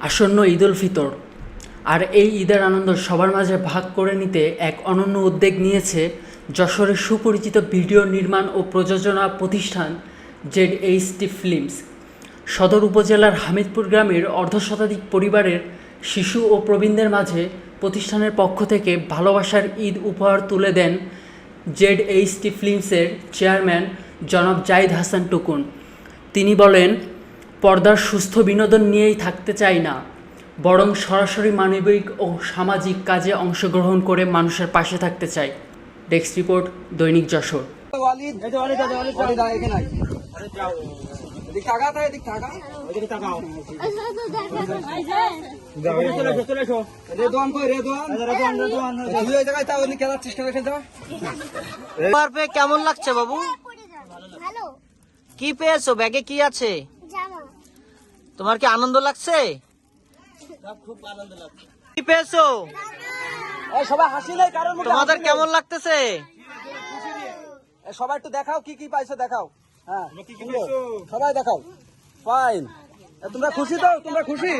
আসন্ন ঈদ উল ফিতর, আর এই ঈদের আনন্দ সবার মাঝে ভাগ করে নিতে এক অনন্য উদ্যোগ নিয়েছে যশোরের সুপরিচিত ভিডিও নির্মাণ ও প্রযোজনা প্রতিষ্ঠান ZHT ফিল্মস। সদর উপজেলার হামিদপুর গ্রামের অর্ধশতাধিক পরিবারের শিশু ও প্রবীণদের মাঝে প্রতিষ্ঠানের পক্ষ থেকে ভালোবাসার ঈদ উপহার তুলে দেন ZHT ফিল্মসের চেয়ারম্যান জনাব জাহিদ হাসান টুকুন। তিনি বলেন, পর্দার সুস্থ বিনোদন নিয়েই থাকতে চাই না, বরং সরাসরি মানবিক ও সামাজিক কাজে অংশগ্রহণ করে মানুষের পাশে থাকতে চাই। ডেস্ক রিপোর্ট, দৈনিক যশোর। কেমন লাগছে বাবু? কি পেয়েছো? ব্যাগে কি আছে? তোমার কি আনন্দ লাগছে? কি পেয়েছো? সবাই হাসি নাই কারণ তোমাদের কেমন লাগতেছে? সবাই একটু দেখাও কি কি পাইছো, দেখাও। হ্যাঁ সবাই দেখাও। ফাইন। তোমরা খুশি তো? তোমরা খুশি?